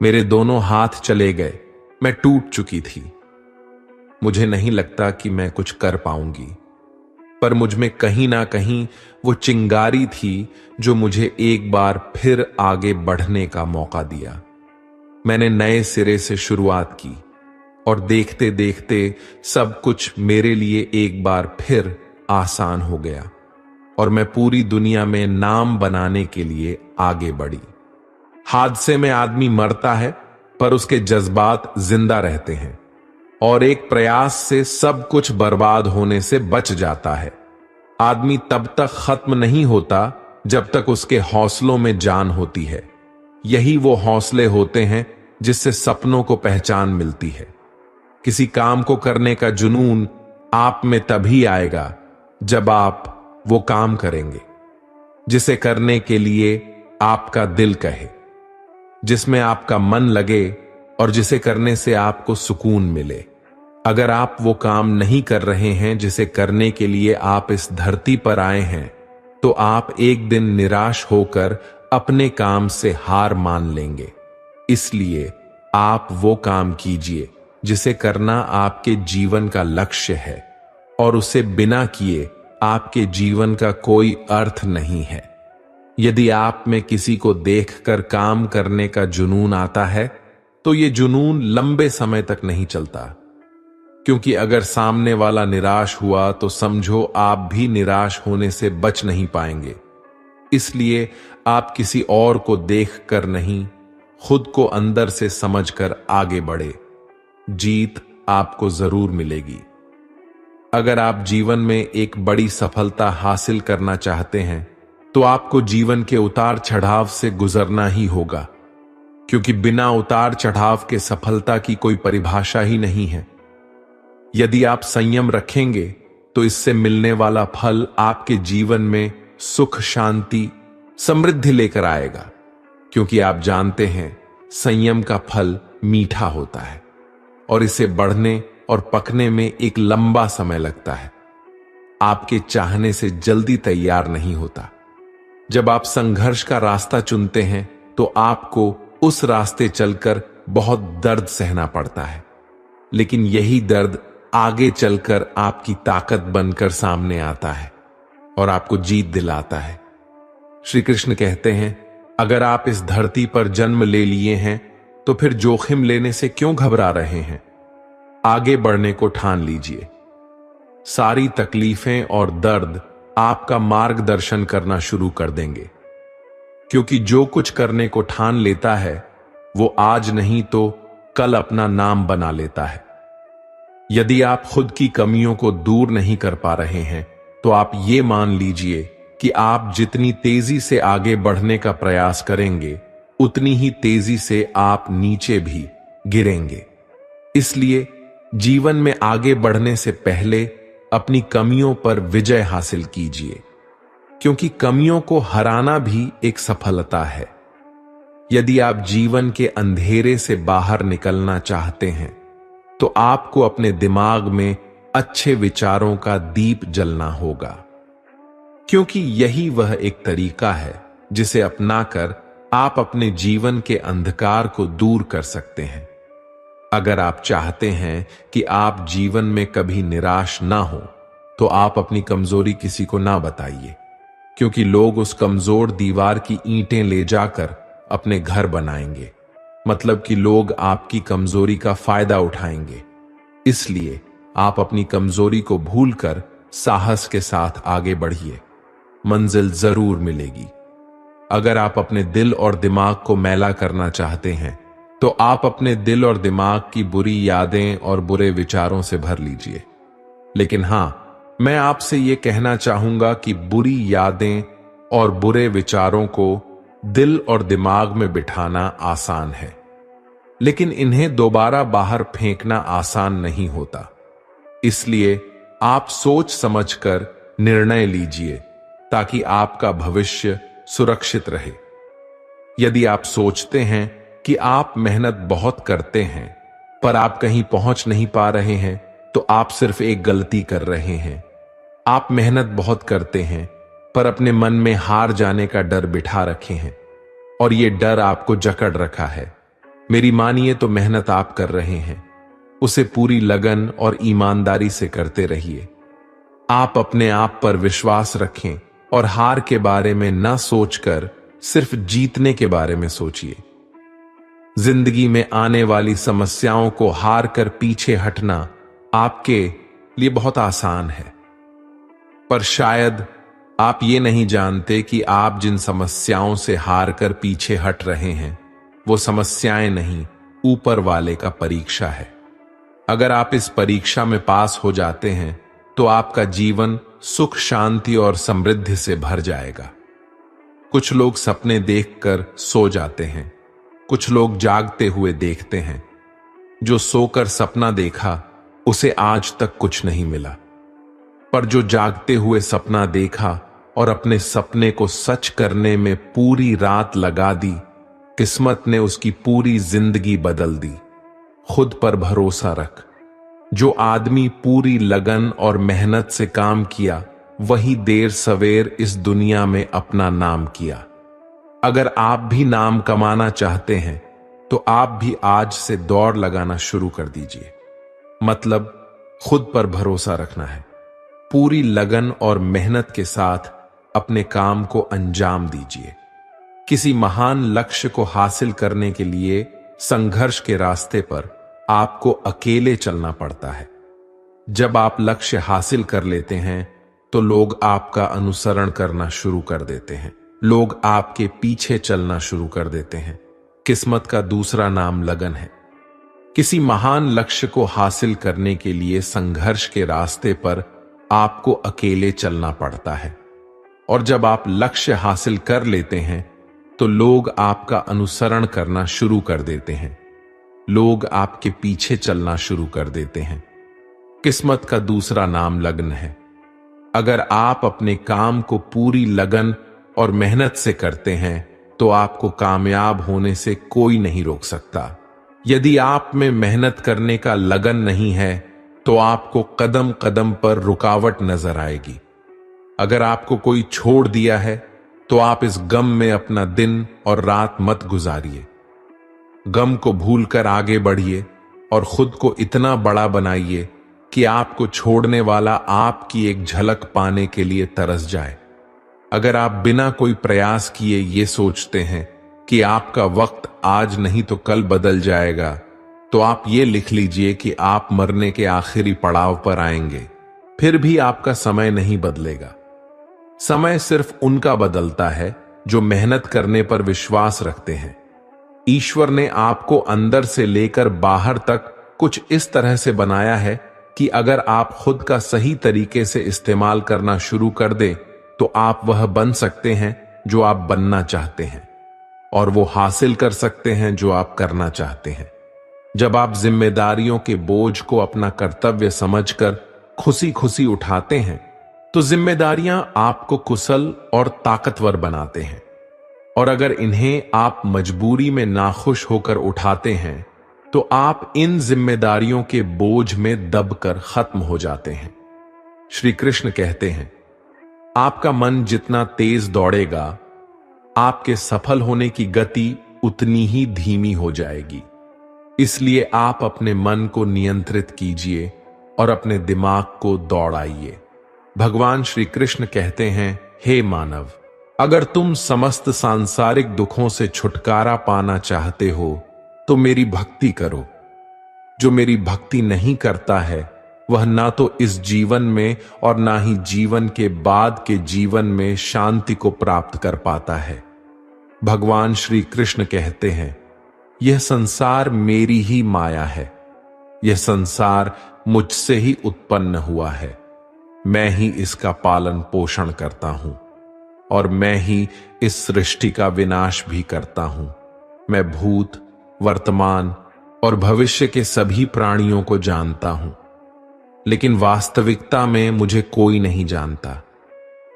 मेरे दोनों हाथ चले गए। मैं टूट चुकी थी। मुझे नहीं लगता कि मैं कुछ कर पाऊंगी, पर मुझ में कहीं ना कहीं वो चिंगारी थी जो मुझे एक बार फिर आगे बढ़ने का मौका दिया। मैंने नए सिरे से शुरुआत की और देखते देखते सब कुछ मेरे लिए एक बार फिर आसान हो गया और मैं पूरी दुनिया में नाम बनाने के लिए आगे बढ़ी। हादसे में आदमी मरता है, पर उसके जज्बात जिंदा रहते हैं और एक प्रयास से सब कुछ बर्बाद होने से बच जाता है। आदमी तब तक खत्म नहीं होता जब तक उसके हौसलों में जान होती है। यही वो हौसले होते हैं जिससे सपनों को पहचान मिलती है। किसी काम को करने का जुनून आप में तभी आएगा जब आप वो काम करेंगे जिसे करने के लिए आपका दिल कहे, जिसमें आपका मन लगे और जिसे करने से आपको सुकून मिले। अगर आप वो काम नहीं कर रहे हैं जिसे करने के लिए आप इस धरती पर आए हैं, तो आप एक दिन निराश होकर अपने काम से हार मान लेंगे। इसलिए आप वो काम कीजिए जिसे करना आपके जीवन का लक्ष्य है, और उसे बिना किए आपके जीवन का कोई अर्थ नहीं है। यदि आप में किसी को देखकर काम करने का जुनून आता है, तो ये जुनून लंबे समय तक नहीं चलता, क्योंकि अगर सामने वाला निराश हुआ तो समझो आप भी निराश होने से बच नहीं पाएंगे। इसलिए आप किसी और को देखकर नहीं, खुद को अंदर से समझकर आगे बढ़े। जीत आपको जरूर मिलेगी। अगर आप जीवन में एक बड़ी सफलता हासिल करना चाहते हैं, तो आपको जीवन के उतार चढ़ाव से गुजरना ही होगा, क्योंकि बिना उतार चढ़ाव के सफलता की कोई परिभाषा ही नहीं है। यदि आप संयम रखेंगे तो इससे मिलने वाला फल आपके जीवन में सुख, शांति, समृद्धि लेकर आएगा, क्योंकि आप जानते हैं संयम का फल मीठा होता है और इसे बढ़ने और पकने में एक लंबा समय लगता है। आपके चाहने से जल्दी तैयार नहीं होता। जब आप संघर्ष का रास्ता चुनते हैं तो आपको उस रास्ते चलकर बहुत दर्द सहना पड़ता है, लेकिन यही दर्द आगे चलकर आपकी ताकत बनकर सामने आता है और आपको जीत दिलाता है। श्री कृष्ण कहते हैं, अगर आप इस धरती पर जन्म ले लिए हैं तो फिर जोखिम लेने से क्यों घबरा रहे हैं? आगे बढ़ने को ठान लीजिए। सारी तकलीफें और दर्द आपका मार्गदर्शन करना शुरू कर देंगे, क्योंकि जो कुछ करने को ठान लेता है वो आज नहीं तो कल अपना नाम बना लेता है। यदि आप खुद की कमियों को दूर नहीं कर पा रहे हैं, तो आप ये मान लीजिए कि आप जितनी तेजी से आगे बढ़ने का प्रयास करेंगे, उतनी ही तेजी से आप नीचे भी गिरेंगे। इसलिए जीवन में आगे बढ़ने से पहले अपनी कमियों पर विजय हासिल कीजिए, क्योंकि कमियों को हराना भी एक सफलता है। यदि आप जीवन के अंधेरे से बाहर निकलना चाहते हैं, तो आपको अपने दिमाग में अच्छे विचारों का दीप जलना होगा, क्योंकि यही वह एक तरीका है जिसे अपनाकर आप अपने जीवन के अंधकार को दूर कर सकते हैं। अगर आप चाहते हैं कि आप जीवन में कभी निराश ना हो, तो आप अपनी कमजोरी किसी को ना बताइए, क्योंकि लोग उस कमजोर दीवार की ईंटें ले जाकर अपने घर बनाएंगे। मतलब कि लोग आपकी कमजोरी का फायदा उठाएंगे। इसलिए आप अपनी कमजोरी को भूलकर साहस के साथ आगे बढ़िए, मंजिल जरूर मिलेगी। अगर आप अपने दिल और दिमाग को मैला करना चाहते हैं, तो आप अपने दिल और दिमाग की बुरी यादें और बुरे विचारों से भर लीजिए। लेकिन हां, मैं आपसे यह कहना चाहूंगा कि बुरी यादें और बुरे विचारों को दिल और दिमाग में बिठाना आसान है, लेकिन इन्हें दोबारा बाहर फेंकना आसान नहीं होता। इसलिए आप सोच समझकर निर्णय लीजिए, ताकि आपका भविष्य सुरक्षित रहे। यदि आप सोचते हैं कि आप मेहनत बहुत करते हैं पर आप कहीं पहुंच नहीं पा रहे हैं, तो आप सिर्फ एक गलती कर रहे हैं। आप मेहनत बहुत करते हैं पर अपने मन में हार जाने का डर बिठा रखे हैं, और यह डर आपको जकड़ रखा है। मेरी मानिए तो मेहनत आप कर रहे हैं, उसे पूरी लगन और ईमानदारी से करते रहिए। आप अपने आप पर विश्वास रखें और हार के बारे में ना सोचकर सिर्फ जीतने के बारे में सोचिए। जिंदगी में आने वाली समस्याओं को हार कर पीछे हटना आपके लिए बहुत आसान है, पर शायद आप ये नहीं जानते कि आप जिन समस्याओं से हार कर पीछे हट रहे हैं, वो समस्याएं नहीं, ऊपर वाले का परीक्षा है। अगर आप इस परीक्षा में पास हो जाते हैं, तो आपका जीवन सुख, शांति और समृद्धि से भर जाएगा। कुछ लोग सपने देखकर सो जाते हैं, कुछ लोग जागते हुए देखते हैं। जो सोकर सपना देखा, उसे आज तक कुछ नहीं मिला। पर जो जागते हुए सपना देखा और अपने सपने को सच करने में पूरी रात लगा दी, किस्मत ने उसकी पूरी जिंदगी बदल दी। खुद पर भरोसा रख। जो आदमी पूरी लगन और मेहनत से काम किया, वही देर सवेर इस दुनिया में अपना नाम किया। अगर आप भी नाम कमाना चाहते हैं तो आप भी आज से दौड़ लगाना शुरू कर दीजिए। मतलब खुद पर भरोसा रखना है। पूरी लगन और मेहनत के साथ अपने काम को अंजाम दीजिए। किसी महान लक्ष्य को हासिल करने के लिए संघर्ष के रास्ते पर आपको अकेले चलना पड़ता है। जब आप लक्ष्य हासिल कर लेते हैं तो लोग आपका अनुसरण करना शुरू कर देते हैं। लोग आपके पीछे चलना शुरू कर देते हैं। किस्मत का दूसरा नाम लगन है। किसी महान लक्ष्य को हासिल करने के लिए संघर्ष के रास्ते पर आपको अकेले चलना पड़ता है। और जब आप लक्ष्य हासिल कर लेते हैं तो लोग आपका अनुसरण करना शुरू कर देते हैं। लोग आपके पीछे चलना शुरू कर देते हैं। किस्मत का दूसरा नाम लगन है। अगर आप अपने काम को पूरी लगन और मेहनत से करते हैं तो आपको कामयाब होने से कोई नहीं रोक सकता। यदि आप में मेहनत करने का लगन नहीं है तो आपको कदम कदम पर रुकावट नजर आएगी। अगर आपको कोई छोड़ दिया है तो आप इस गम में अपना दिन और रात मत गुजारिए। गम को भूलकर आगे बढ़िए और खुद को इतना बड़ा बनाइए कि आपको छोड़ने वाला आपकी एक झलक पाने के लिए तरस जाए। अगर आप बिना कोई प्रयास किए ये सोचते हैं कि आपका वक्त आज नहीं तो कल बदल जाएगा, तो आप ये लिख लीजिए कि आप मरने के आखिरी पड़ाव पर आएंगे, फिर भी आपका समय नहीं बदलेगा। समय सिर्फ उनका बदलता है जो मेहनत करने पर विश्वास रखते हैं। ईश्वर ने आपको अंदर से लेकर बाहर तक कुछ इस तरह से बनाया है कि अगर आप खुद का सही तरीके से इस्तेमाल करना शुरू कर दें तो आप वह बन सकते हैं जो आप बनना चाहते हैं, और वो हासिल कर सकते हैं जो आप करना चाहते हैं। जब आप जिम्मेदारियों के बोझ को अपना कर्तव्य समझकर खुशी खुशी उठाते हैं तो जिम्मेदारियां आपको कुशल और ताकतवर बनाते हैं, और अगर इन्हें आप मजबूरी में नाखुश होकर उठाते हैं तो आप इन जिम्मेदारियों के बोझ में दबकर खत्म हो जाते हैं। श्री कृष्ण कहते हैं, आपका मन जितना तेज दौड़ेगा, आपके सफल होने की गति उतनी ही धीमी हो जाएगी। इसलिए आप अपने मन को नियंत्रित कीजिए और अपने दिमाग को दौड़ाइए। भगवान श्री कृष्ण कहते हैं, हे मानव, अगर तुम समस्त सांसारिक दुखों से छुटकारा पाना चाहते हो तो मेरी भक्ति करो। जो मेरी भक्ति नहीं करता है वह ना तो इस जीवन में और ना ही जीवन के बाद के जीवन में शांति को प्राप्त कर पाता है। भगवान श्री कृष्ण कहते हैं, यह संसार मेरी ही माया है। यह संसार मुझसे ही उत्पन्न हुआ है। मैं ही इसका पालन पोषण करता हूं और मैं ही इस सृष्टि का विनाश भी करता हूं। मैं भूत, वर्तमान और भविष्य के सभी प्राणियों को जानता हूं, लेकिन वास्तविकता में मुझे कोई नहीं जानता।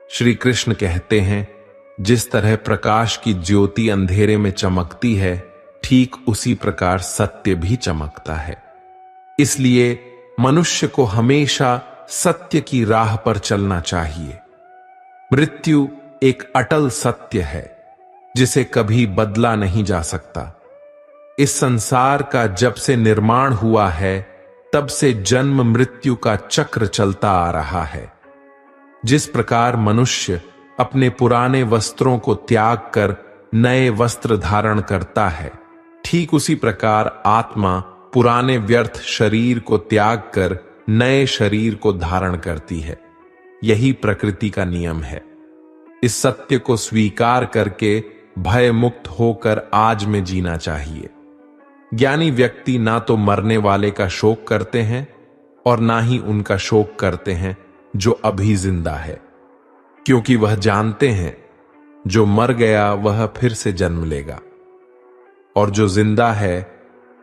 श्री कृष्ण कहते हैं, जिस तरह प्रकाश की ज्योति अंधेरे में चमकती है, ठीक उसी प्रकार सत्य भी चमकता है। इसलिए मनुष्य को हमेशा सत्य की राह पर चलना चाहिए। मृत्यु एक अटल सत्य है जिसे कभी बदला नहीं जा सकता। इस संसार का जब से निर्माण हुआ है तब से जन्म मृत्यु का चक्र चलता आ रहा है। जिस प्रकार मनुष्य अपने पुराने वस्त्रों को त्याग कर नए वस्त्र धारण करता है, ठीक उसी प्रकार आत्मा पुराने व्यर्थ शरीर को त्याग कर नए शरीर को धारण करती है। यही प्रकृति का नियम है। इस सत्य को स्वीकार करके भय मुक्त होकर आज में जीना चाहिए। ज्ञानी व्यक्ति ना तो मरने वाले का शोक करते हैं और ना ही उनका शोक करते हैं जो अभी जिंदा है, क्योंकि वह जानते हैं जो मर गया वह फिर से जन्म लेगा और जो जिंदा है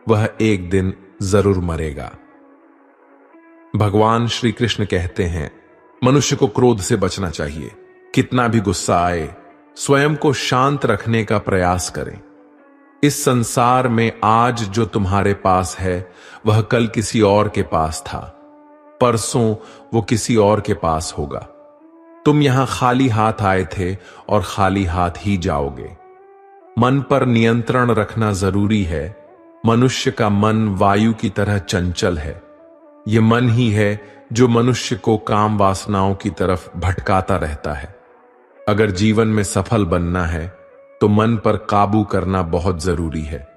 वह एक दिन जरूर मरेगा। भगवान श्री कृष्ण कहते हैं, मनुष्य को क्रोध से बचना चाहिए। कितना भी गुस्सा आए, स्वयं को शांत रखने का प्रयास करें। इस संसार में आज जो तुम्हारे पास है वह कल किसी और के पास था, परसों वो किसी और के पास होगा। तुम यहां खाली हाथ आए थे और खाली हाथ ही जाओगे। मन पर नियंत्रण रखना जरूरी है। मनुष्य का मन वायु की तरह चंचल है। यह मन ही है जो मनुष्य को काम वासनाओं की तरफ भटकाता रहता है। अगर जीवन में सफल बनना है तो मन पर काबू करना बहुत जरूरी है।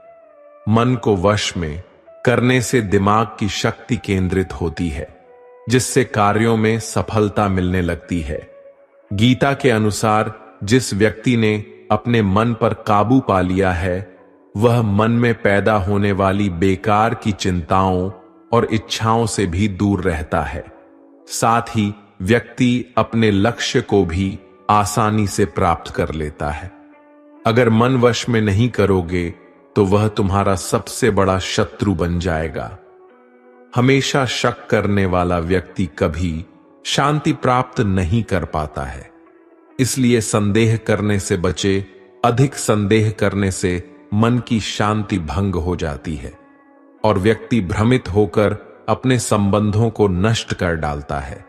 मन को वश में करने से दिमाग की शक्ति केंद्रित होती है, जिससे कार्यों में सफलता मिलने लगती है। गीता के अनुसार जिस व्यक्ति ने अपने मन पर काबू पा लिया है वह मन में पैदा होने वाली बेकार की चिंताओं और इच्छाओं से भी दूर रहता है। साथ ही व्यक्ति अपने लक्ष्य को भी आसानी से प्राप्त कर लेता है। अगर मन वश में नहीं करोगे तो वह तुम्हारा सबसे बड़ा शत्रु बन जाएगा। हमेशा शक करने वाला व्यक्ति कभी शांति प्राप्त नहीं कर पाता है। इसलिए संदेह करने से बचे। अधिक संदेह करने से मन की शांति भंग हो जाती है और व्यक्ति भ्रमित होकर अपने संबंधों को नष्ट कर डालता है।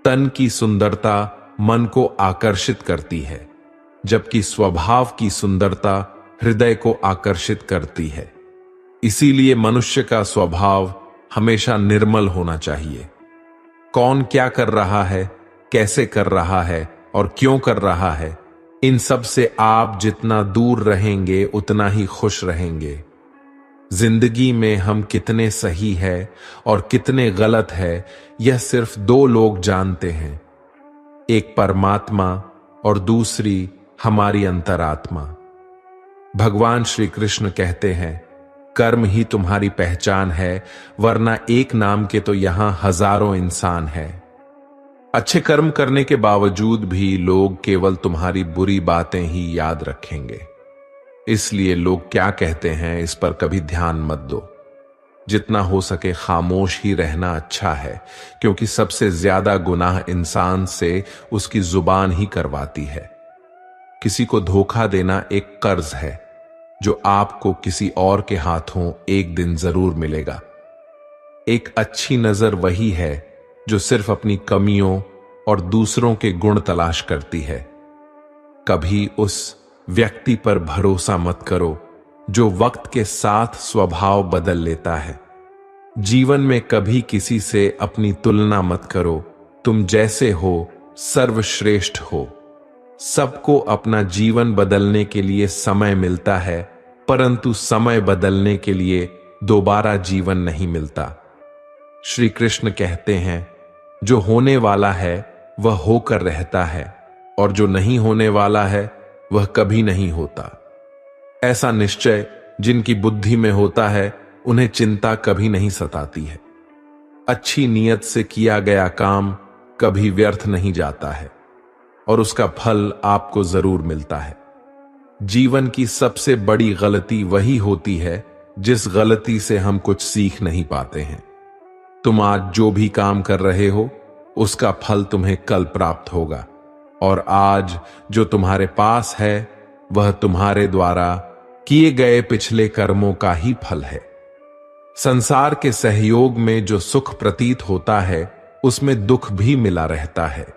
तन की सुंदरता मन को आकर्षित करती है, जबकि स्वभाव की सुंदरता हृदय को आकर्षित करती है। इसीलिए मनुष्य का स्वभाव हमेशा निर्मल होना चाहिए। कौन क्या कर रहा है, कैसे कर रहा है और क्यों कर रहा है, इन सब से आप जितना दूर रहेंगे उतना ही खुश रहेंगे। जिंदगी में हम कितने सही है और कितने गलत है यह सिर्फ दो लोग जानते हैं, एक परमात्मा और दूसरी हमारी अंतरात्मा। भगवान श्री कृष्ण कहते हैं, कर्म ही तुम्हारी पहचान है, वरना एक नाम के तो यहां हजारों इंसान हैं। अच्छे कर्म करने के बावजूद भी लोग केवल तुम्हारी बुरी बातें ही याद रखेंगे। इसलिए लोग क्या कहते हैं इस पर कभी ध्यान मत दो। जितना हो सके खामोश ही रहना अच्छा है, क्योंकि सबसे ज्यादा गुनाह इंसान से उसकी जुबान ही करवाती है। किसी को धोखा देना एक कर्ज है जो आपको किसी और के हाथों एक दिन जरूर मिलेगा। एक अच्छी नजर वही है जो सिर्फ अपनी कमियों और दूसरों के गुण तलाश करती है। कभी उस व्यक्ति पर भरोसा मत करो जो वक्त के साथ स्वभाव बदल लेता है। जीवन में कभी किसी से अपनी तुलना मत करो। तुम जैसे हो सर्वश्रेष्ठ हो। सबको अपना जीवन बदलने के लिए समय मिलता है, परंतु समय बदलने के लिए दोबारा जीवन नहीं मिलता। श्री कृष्ण कहते हैं, जो होने वाला है वह होकर रहता है और जो नहीं होने वाला है वह कभी नहीं होता। ऐसा निश्चय जिनकी बुद्धि में होता है उन्हें चिंता कभी नहीं सताती है। अच्छी नीयत से किया गया काम कभी व्यर्थ नहीं जाता है और उसका फल आपको जरूर मिलता है। जीवन की सबसे बड़ी गलती वही होती है जिस गलती से हम कुछ सीख नहीं पाते हैं। तुम आज जो भी काम कर रहे हो उसका फल तुम्हें कल प्राप्त होगा, और आज जो तुम्हारे पास है वह तुम्हारे द्वारा किए गए पिछले कर्मों का ही फल है। संसार के सहयोग में जो सुख प्रतीत होता है उसमें दुख भी मिला रहता है,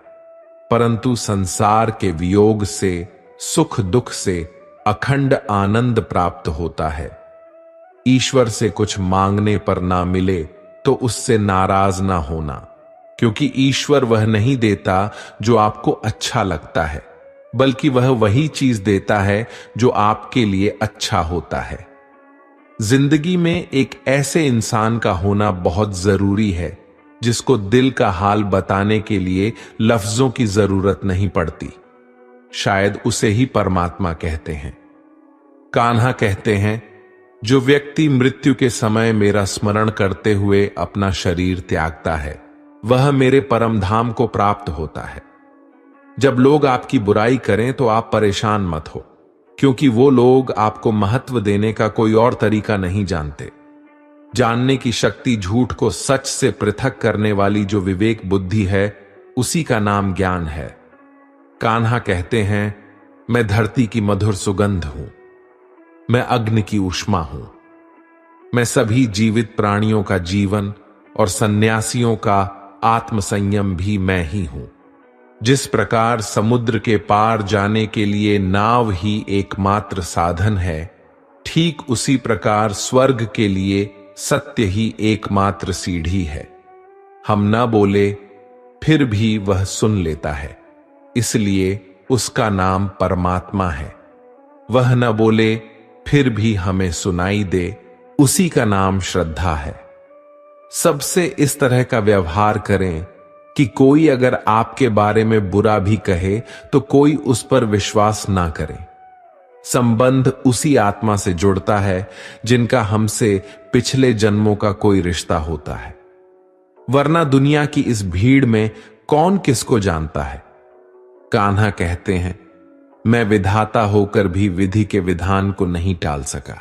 परंतु संसार के वियोग से सुख दुख से अखंड आनंद प्राप्त होता है। ईश्वर से कुछ मांगने पर ना मिले तो उससे नाराज ना होना, क्योंकि ईश्वर वह नहीं देता जो आपको अच्छा लगता है, बल्कि वह वही चीज देता है जो आपके लिए अच्छा होता है। जिंदगी में एक ऐसे इंसान का होना बहुत जरूरी है जिसको दिल का हाल बताने के लिए लफ्जों की जरूरत नहीं पड़ती। शायद उसे ही परमात्मा कहते हैं। कान्हा कहते हैं, जो व्यक्ति मृत्यु के समय मेरा स्मरण करते हुए अपना शरीर त्यागता है वह मेरे परम धाम को प्राप्त होता है। जब लोग आपकी बुराई करें तो आप परेशान मत हो, क्योंकि वो लोग आपको महत्व देने का कोई और तरीका नहीं जानते। जानने की शक्ति झूठ को सच से पृथक करने वाली जो विवेक बुद्धि है उसी का नाम ज्ञान है। कान्हा कहते हैं, मैं धरती की मधुर सुगंध हूं, मैं अग्नि की ऊष्मा हूं, मैं सभी जीवित प्राणियों का जीवन और सन्यासियों का आत्मसंयम भी मैं ही हूं। जिस प्रकार समुद्र के पार जाने के लिए नाव ही एकमात्र साधन है, ठीक उसी प्रकार स्वर्ग के लिए सत्य ही एकमात्र सीढ़ी है। हम न बोले फिर भी वह सुन लेता है, इसलिए उसका नाम परमात्मा है। वह न बोले फिर भी हमें सुनाई दे, उसी का नाम श्रद्धा है। सबसे इस तरह का व्यवहार करें कि कोई अगर आपके बारे में बुरा भी कहे तो कोई उस पर विश्वास ना करे। संबंध उसी आत्मा से जुड़ता है जिनका हमसे पिछले जन्मों का कोई रिश्ता होता है, वरना दुनिया की इस भीड़ में कौन किसको जानता है। कान्हा कहते हैं, मैं विधाता होकर भी विधि के विधान को नहीं टाल सका।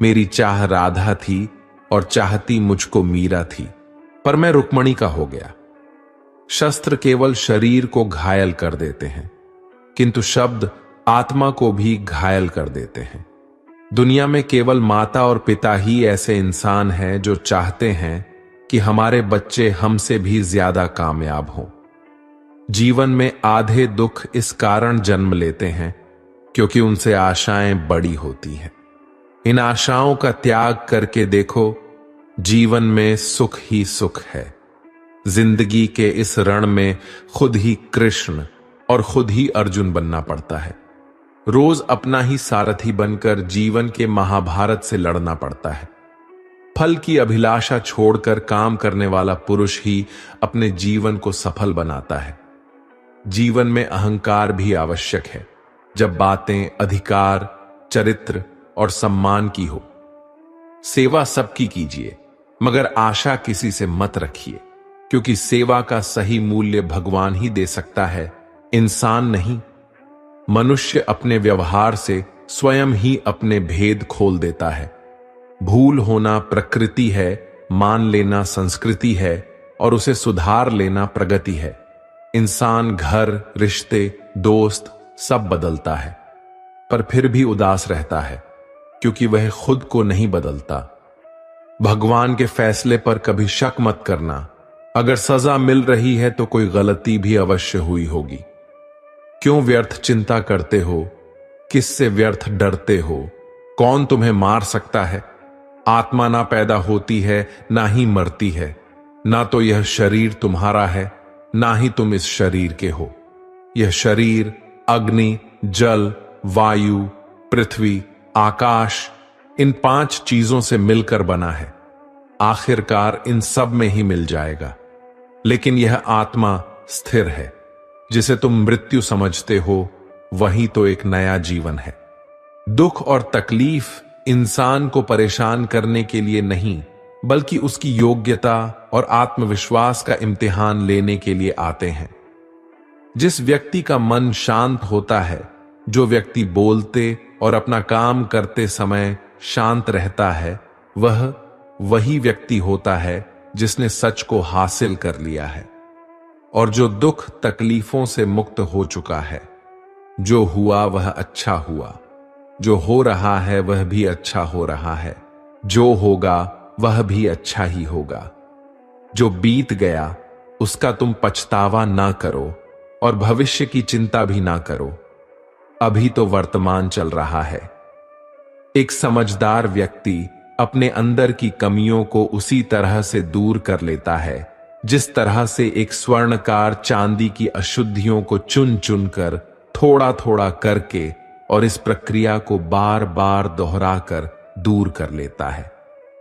मेरी चाह राधा थी और चाहती मुझको मीरा थी, पर मैं रुक्मणी का हो गया। शस्त्र केवल शरीर को घायल कर देते हैं, किंतु शब्द आत्मा को भी घायल कर देते हैं। दुनिया में केवल माता और पिता ही ऐसे इंसान हैं जो चाहते हैं कि हमारे बच्चे हमसे भी ज्यादा कामयाब हों। जीवन में आधे दुख इस कारण जन्म लेते हैं क्योंकि उनसे आशाएं बड़ी होती हैं। इन आशाओं का त्याग करके देखो, जीवन में सुख ही सुख है। जिंदगी के इस रण में खुद ही कृष्ण और खुद ही अर्जुन बनना पड़ता है। रोज अपना ही सारथी बनकर जीवन के महाभारत से लड़ना पड़ता है। फल की अभिलाषा छोड़कर काम करने वाला पुरुष ही अपने जीवन को सफल बनाता है। जीवन में अहंकार भी आवश्यक है, जब बातें अधिकार, चरित्र और सम्मान की हो। सेवा सबकी कीजिए, मगर आशा किसी से मत रखिए, क्योंकि सेवा का सही मूल्य भगवान ही दे सकता है, इंसान नहीं। मनुष्य अपने व्यवहार से स्वयं ही अपने भेद खोल देता है। भूल होना प्रकृति है, मान लेना संस्कृति है और उसे सुधार लेना प्रगति है। इंसान घर, रिश्ते, दोस्त सब बदलता है, पर फिर भी उदास रहता है क्योंकि वह खुद को नहीं बदलता। भगवान के फैसले पर कभी शक मत करना। अगर सजा मिल रही है तो कोई गलती भी अवश्य हुई होगी। क्यों व्यर्थ चिंता करते हो? किससे व्यर्थ डरते हो? कौन तुम्हें मार सकता है? आत्मा ना पैदा होती है ना ही मरती है। ना तो यह शरीर तुम्हारा है, ना ही तुम इस शरीर के हो। यह शरीर अग्नि, जल, वायु, पृथ्वी, आकाश, इन 5 चीजों से मिलकर बना है। आखिरकार इन सब में ही मिल जाएगा। लेकिन यह आत्मा स्थिर है। जिसे तुम मृत्यु समझते हो, वही तो एक नया जीवन है। दुख और तकलीफ इंसान को परेशान करने के लिए नहीं, बल्कि उसकी योग्यता और आत्मविश्वास का इम्तिहान लेने के लिए आते हैं। जिस व्यक्ति का मन शांत होता है, जो व्यक्ति बोलते और अपना काम करते समय शांत रहता है, वह वही व्यक्ति होता है जिसने सच को हासिल कर लिया है और जो दुख तकलीफों से मुक्त हो चुका है। जो हुआ वह अच्छा हुआ, जो हो रहा है वह भी अच्छा हो रहा है, जो होगा वह भी अच्छा ही होगा। जो बीत गया उसका तुम पछतावा ना करो और भविष्य की चिंता भी ना करो। अभी तो वर्तमान चल रहा है। एक समझदार व्यक्ति अपने अंदर की कमियों को उसी तरह से दूर कर लेता है जिस तरह से एक स्वर्णकार चांदी की अशुद्धियों को चुन चुन कर थोड़ा थोड़ा करके और इस प्रक्रिया को बार बार दोहराकर दूर कर लेता है।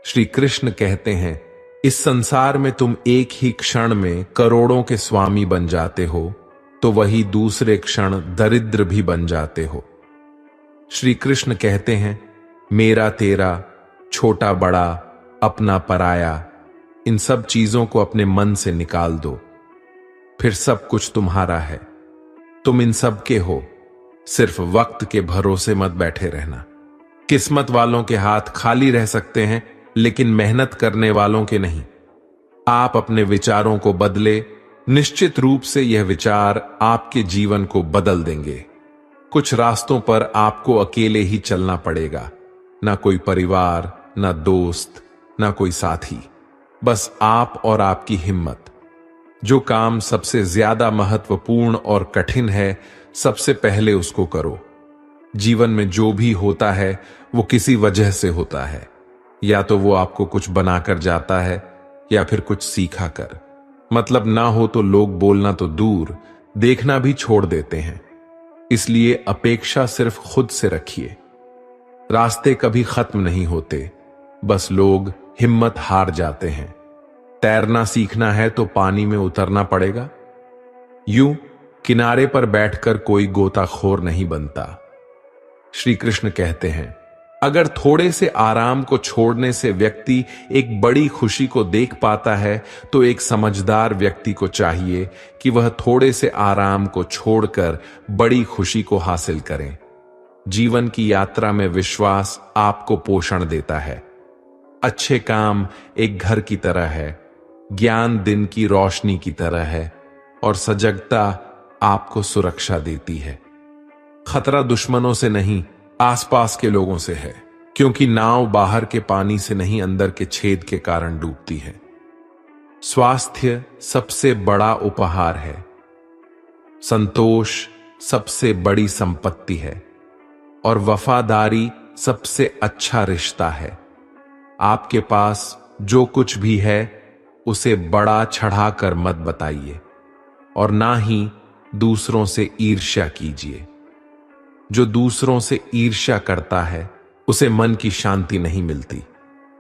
श्री कृष्ण कहते हैं, इस संसार में तुम एक ही क्षण में करोड़ों के स्वामी बन जाते हो, तो वही दूसरे क्षण दरिद्र भी बन जाते हो। श्री कृष्ण कहते हैं, मेरा तेरा, छोटा बड़ा, अपना पराया, इन सब चीजों को अपने मन से निकाल दो, फिर सब कुछ तुम्हारा है। तुम इन सब के हो, सिर्फ वक्त के भरोसे मत बैठे रहना। किस्मत वालों के हाथ खाली रह सकते हैं, लेकिन मेहनत करने वालों के नहीं। आप अपने विचारों को बदले निश्चित रूप से यह विचार आपके जीवन को बदल देंगे। कुछ रास्तों पर आपको अकेले ही चलना पड़ेगा, ना कोई परिवार, ना दोस्त, ना कोई साथी, बस आप और आपकी हिम्मत। जो काम सबसे ज्यादा महत्वपूर्ण और कठिन है, सबसे पहले उसको करो। जीवन में जो भी होता है वो किसी वजह से होता है, या तो वो आपको कुछ बनाकर जाता है या फिर कुछ सीखा कर। मतलब ना हो तो लोग बोलना तो दूर, देखना भी छोड़ देते हैं। इसलिए अपेक्षा सिर्फ खुद से रखिए। रास्ते कभी खत्म नहीं होते, बस लोग हिम्मत हार जाते हैं। तैरना सीखना है तो पानी में उतरना पड़ेगा। यूं किनारे पर बैठकर कोई गोताखोर नहीं बनता। श्री कृष्ण कहते हैं, अगर थोड़े से आराम को छोड़ने से व्यक्ति एक बड़ी खुशी को देख पाता है, तो एक समझदार व्यक्ति को चाहिए कि वह थोड़े से आराम को छोड़कर बड़ी खुशी को हासिल करें। जीवन की यात्रा में विश्वास आपको पोषण देता है। अच्छे काम एक घर की तरह है, ज्ञान दिन की रोशनी की तरह है, और सजगता आपको सुरक्षा देती है। खतरा दुश्मनों से नहीं, आसपास के लोगों से है, क्योंकि नाव बाहर के पानी से नहीं, अंदर के छेद के कारण डूबती है। स्वास्थ्य सबसे बड़ा उपहार है। संतोष सबसे बड़ी संपत्ति है, और वफादारी सबसे अच्छा रिश्ता है। आपके पास जो कुछ भी है उसे बड़ा चढ़ाकर मत बताइए, और ना ही दूसरों से ईर्ष्या कीजिए। जो दूसरों से ईर्ष्या करता है उसे मन की शांति नहीं मिलती।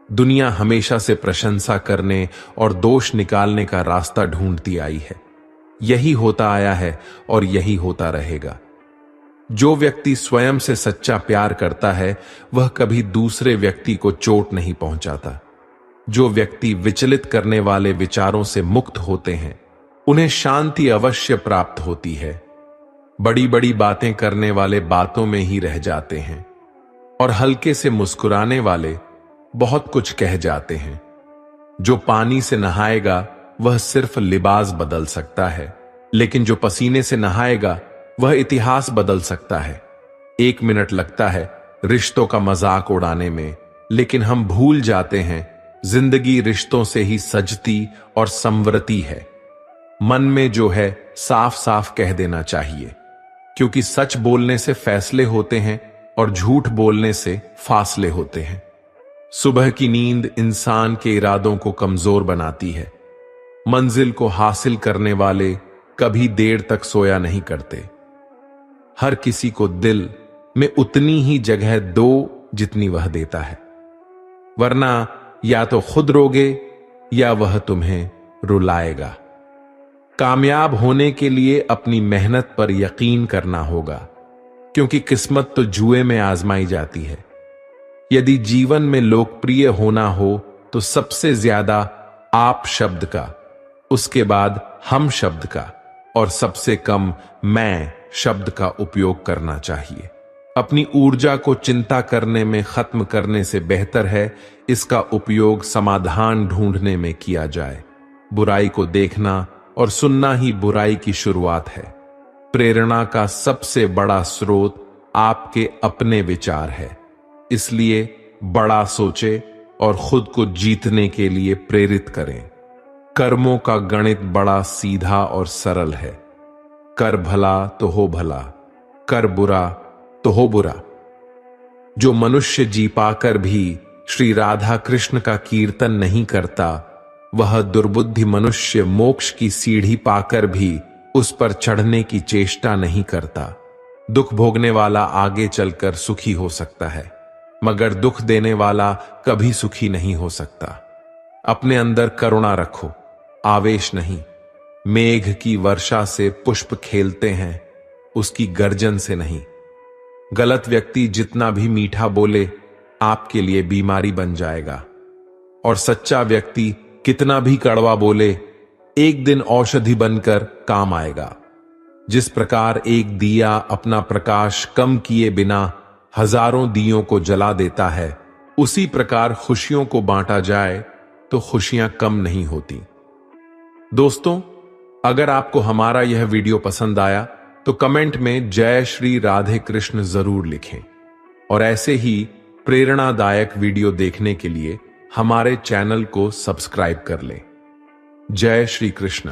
दुनिया हमेशा से प्रशंसा करने और दोष निकालने का रास्ता ढूंढती आई है। यही होता आया है और यही होता रहेगा। जो व्यक्ति स्वयं से सच्चा प्यार करता है वह कभी दूसरे व्यक्ति को चोट नहीं पहुंचाता। जो व्यक्ति विचलित करने वाले विचारों से मुक्त होते हैं उन्हें शांति अवश्य प्राप्त होती है। बड़ी बड़ी बातें करने वाले बातों में ही रह जाते हैं, और हल्के से मुस्कुराने वाले बहुत कुछ कह जाते हैं। जो पानी से नहाएगा वह सिर्फ लिबास बदल सकता है, लेकिन जो पसीने से नहाएगा वह इतिहास बदल सकता है। 1 मिनट लगता है रिश्तों का मजाक उड़ाने में, लेकिन हम भूल जाते हैं जिंदगी रिश्तों से ही सजती और संवरती है। मन में जो है साफ साफ कह देना चाहिए, क्योंकि सच बोलने से फैसले होते हैं और झूठ बोलने से फासले होते हैं। सुबह की नींद इंसान के इरादों को कमजोर बनाती है। मंजिल को हासिल करने वाले कभी देर तक सोया नहीं करते। हर किसी को दिल में उतनी ही जगह दो जितनी वह देता है, वरना या तो खुद रोगे या वह तुम्हें रुलाएगा। कामयाब होने के लिए अपनी मेहनत पर यकीन करना होगा, क्योंकि किस्मत तो जुए में आजमाई जाती है। यदि जीवन में लोकप्रिय होना हो तो सबसे ज्यादा आप शब्द का, उसके बाद हम शब्द का, और सबसे कम मैं शब्द का उपयोग करना चाहिए। अपनी ऊर्जा को चिंता करने में खत्म करने से बेहतर है इसका उपयोग समाधान ढूंढने में किया जाए। बुराई को देखना और सुनना ही बुराई की शुरुआत है। प्रेरणा का सबसे बड़ा स्रोत आपके अपने विचार है, इसलिए बड़ा सोचे और खुद को जीतने के लिए प्रेरित करें। कर्मों का गणित बड़ा सीधा और सरल है। कर भला तो हो भला, कर बुरा तो हो बुरा। जो मनुष्य जी पाकर भी श्री राधा कृष्ण का कीर्तन नहीं करता, वह दुर्बुद्धि मनुष्य मोक्ष की सीढ़ी पाकर भी उस पर चढ़ने की चेष्टा नहीं करता। दुख भोगने वाला आगे चलकर सुखी हो सकता है, मगर दुख देने वाला कभी सुखी नहीं हो सकता। अपने अंदर करुणा रखो, आवेश नहीं। मेघ की वर्षा से पुष्प खेलते हैं, उसकी गर्जन से नहीं। गलत व्यक्ति जितना भी मीठा बोले आपके लिए बीमारी बन जाएगा, और सच्चा व्यक्ति कितना भी कड़वा बोले एक दिन औषधि बनकर काम आएगा। जिस प्रकार एक दिया अपना प्रकाश कम किए बिना हजारों दियों को जला देता है, उसी प्रकार खुशियों को बांटा जाए तो खुशियां कम नहीं होती। दोस्तों, अगर आपको हमारा यह वीडियो पसंद आया तो कमेंट में जय श्री राधे कृष्ण जरूर लिखें और ऐसे ही प्रेरणादायक वीडियो देखने के लिए हमारे चैनल को सब्सक्राइब कर लें। जय श्री कृष्ण।